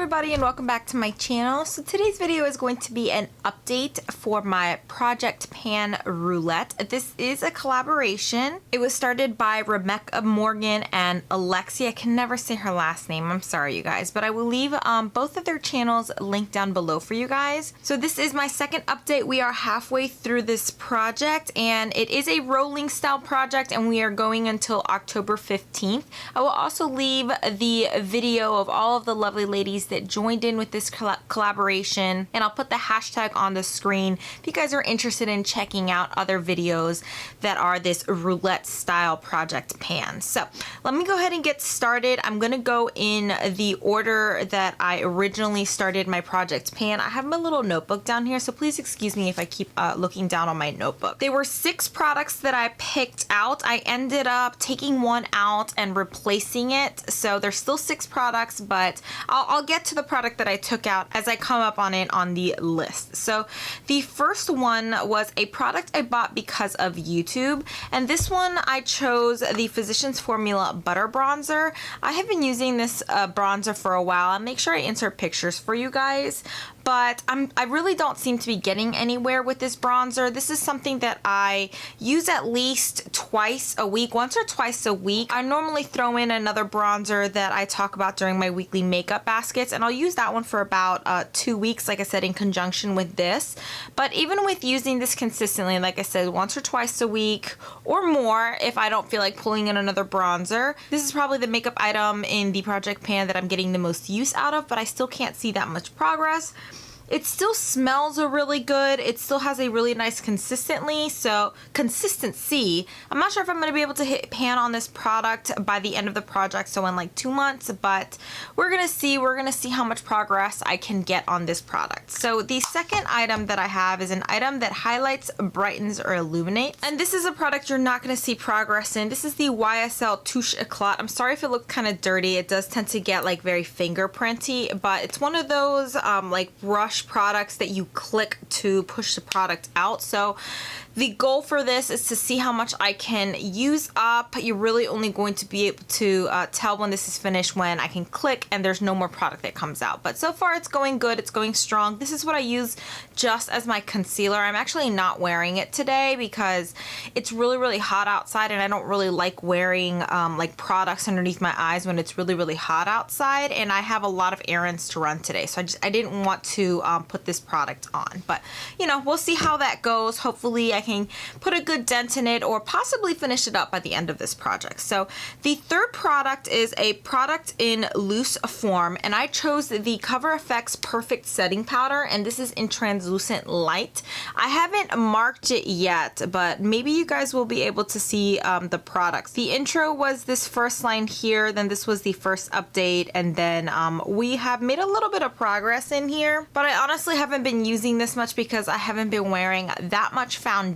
everybody and welcome back to my channel. So today's video is going to be an update for my Project Pan Roulette. This is a collaboration. It was started by Rebecca Morgan and Alexi. I can never say her last name. I'm sorry you guys, but I will leave both of their channels linked down below for you guys. So this is my second update. We are halfway through this project and it is a rolling style project and we are going until October 15th. I will also leave the video of all of the lovely ladies that joined in with this collaboration, and I'll put the hashtag on the screen if you guys are interested in checking out other videos that are this roulette style project pan. So let me go ahead and get started. I'm gonna go in the order that I originally started my project pan. I have my little notebook down here, so please excuse me if I keep looking down on my notebook. There were 6 products that I picked out. I ended up taking one out and replacing it, so there's still 6 products, but I'll get to the product that I took out as I come up on it on the list. So the first one was a product I bought because of YouTube, and this one I chose the Physicians Formula Butter Bronzer. I have been using this bronzer for a while. I'll make sure I insert pictures for you guys, but I really don't seem to be getting anywhere with this bronzer. This is something that I use at least twice a week, once or twice a week. I normally throw in another bronzer that I talk about during my weekly makeup baskets, and I'll use that one for about 2 weeks, like I said, in conjunction with this. But even with using this consistently, like I said, once or twice a week or more, if I don't feel like pulling in another bronzer, this is probably the makeup item in the project pan that I'm getting the most use out of, but I still can't see that much progress. It still smells really good. It still has a really nice consistency. I'm not sure if I'm going to be able to hit pan on this product by the end of the project, so in like 2 months, but we're going to see. We're going to see how much progress I can get on this product. So the second item that I have is an item that highlights, brightens, or illuminates. And this is a product you're not going to see progress in. This is the YSL Touche Eclate. I'm sorry if it looks kind of dirty. It does tend to get like very fingerprinty, but it's one of those like brush products that you click to push the product out. So the goal for this is to see how much I can use up. You're really only going to be able to tell when this is finished when I can click and there's no more product that comes out. But so far it's going good, it's going strong. This is what I use just as my concealer. I'm actually not wearing it today because it's really hot outside and I don't really like wearing like products underneath my eyes when it's really hot outside, and I have a lot of errands to run today, so I didn't want to put this product on. But you know, we'll see how that goes. Hopefully I can put a good dent in it or possibly finish it up by the end of this project. So the third product is a product in loose form, and I chose the CoverFX Perfect Setting Powder, and this is in translucent light. I haven't marked it yet, but maybe you guys will be able to see the products. The intro was this first line here, then this was the first update, and then we have made a little bit of progress in here, but I honestly haven't been using this much because I haven't been wearing that much foundation,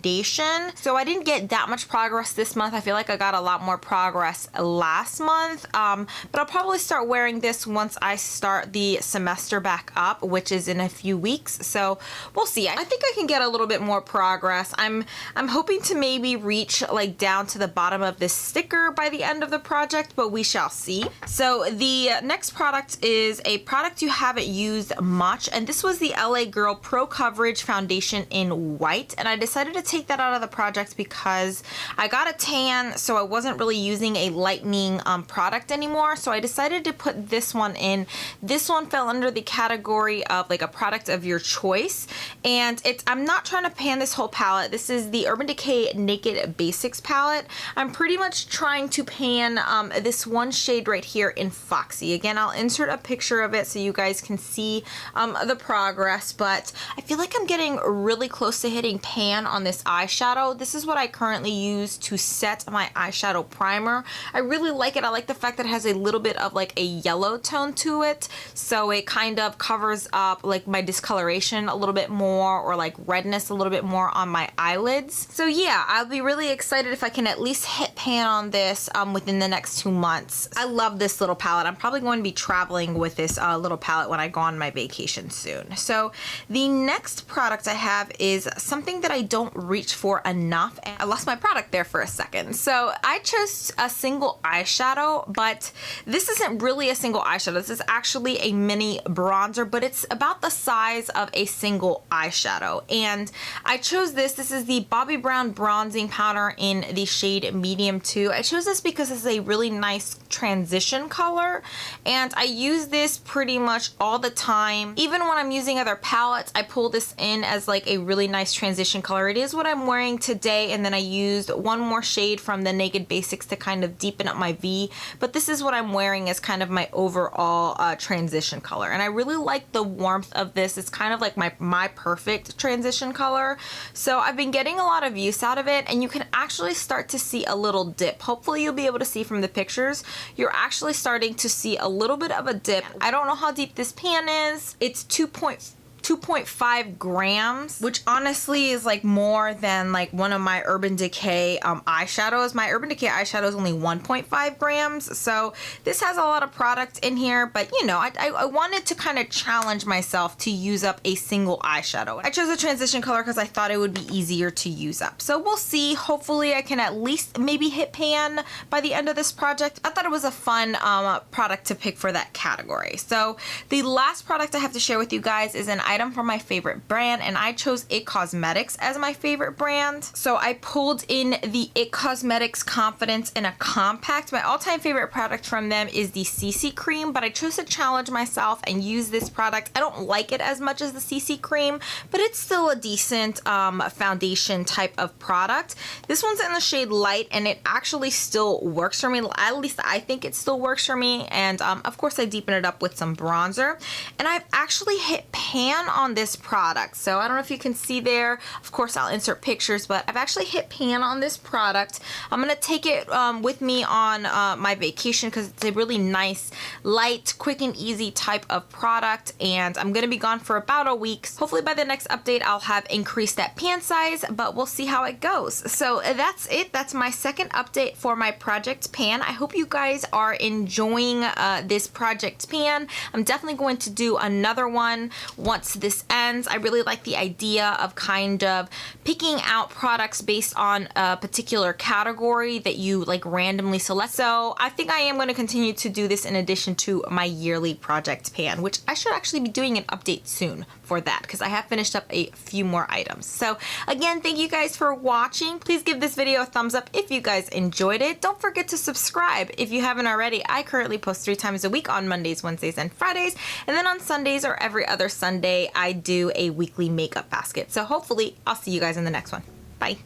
so I didn't get that much progress this month. I feel like I got a lot more progress last month, but I'll probably start wearing this once I start the semester back up, which is in a few weeks, so we'll see. I think I can get a little bit more progress. I'm hoping to maybe reach like down to the bottom of this sticker by the end of the project, but we shall see. So the next product is a product you haven't used much, and this was the LA Girl Pro Coverage Foundation in white, and I decided to take that out of the project because I got a tan, so I wasn't really using a lightening product anymore, so I decided to put this one in. This one fell under the category of like a product of your choice, and I'm not trying to pan this whole palette. This is the Urban Decay Naked Basics palette. I'm pretty much trying to pan this one shade right here in Foxy. Again, I'll insert a picture of it so you guys can see the progress, but I feel like I'm getting really close to hitting pan on this eyeshadow. This is what I currently use to set my eyeshadow primer. I really like it. I like the fact that it has a little bit of like a yellow tone to it, so it kind of covers up like my discoloration a little bit more, or like redness a little bit more on my eyelids. So yeah, I'll be really excited if I can at least hit pan on this within the next 2 months. I love this little palette. I'm probably going to be traveling with this little palette when I go on my vacation soon. soon. So the next product I have is something that I don't reach for enough, and I lost my product there for a second. So I chose a single eyeshadow, but this isn't really a single eyeshadow. This is actually a mini bronzer, but it's about the size of a single eyeshadow. And I chose this. This is the Bobbi Brown Bronzing Powder in the shade Medium 2. I chose this because it's a really nice transition color, and I use this pretty much all the time. Even when I'm using other palettes, I pull this in as like a really nice transition color. It is what I'm wearing today, and then I used one more shade from the Naked Basics to kind of deepen up my V, but this is what I'm wearing as kind of my overall transition color. And I really like the warmth of this. It's kind of like my perfect transition color. So I've been getting a lot of use out of it, and you can actually start to see a little dip. Hopefully you'll be able to see from the pictures. You're actually starting to see a little bit of a dip. I don't know how deep this pan is. It's 2.5 grams, which honestly is like more than like one of my Urban Decay eyeshadows. My Urban Decay eyeshadow is only 1.5 grams, so this has a lot of product in here, but you know, I wanted to kind of challenge myself to use up a single eyeshadow. I chose a transition color because I thought it would be easier to use up. So we'll see. Hopefully I can at least maybe hit pan by the end of this project. I thought it was a fun product to pick for that category. So the last product I have to share with you guys is an item from my favorite brand, and I chose IT Cosmetics as my favorite brand. So I pulled in the IT Cosmetics Confidence in a Compact. My all-time favorite product from them is the CC Cream, but I chose to challenge myself and use this product. I don't like it as much as the CC Cream, but it's still a decent foundation type of product. This one's in the shade Light, and it actually still works for me. At least I think it still works for me, and of course I deepen it up with some bronzer. And I've actually hit pan on this product, so I don't know if you can see there. Of course I'll insert pictures, but I've actually hit pan on this product. I'm gonna take it with me on my vacation because it's a really nice, light, quick and easy type of product, and I'm gonna be gone for about a week. Hopefully by the next update I'll have increased that pan size, but we'll see how it goes. So that's it. That's my second update for my project pan. I hope you guys are enjoying this project pan. I'm definitely going to do another one once this ends. I really like the idea of kind of picking out products based on a particular category that you like randomly select. So I think I am going to continue to do this in addition to my yearly project pan, which I should actually be doing an update soon for that because I have finished up a few more items. So again, thank you guys for watching. Please give this video a thumbs up if you guys enjoyed it. Don't forget to subscribe if you haven't already. I currently post 3 times a week on Mondays, Wednesdays, and Fridays, and then on Sundays or every other Sunday I do a weekly makeup basket. So hopefully I'll see you guys in the next one. Bye.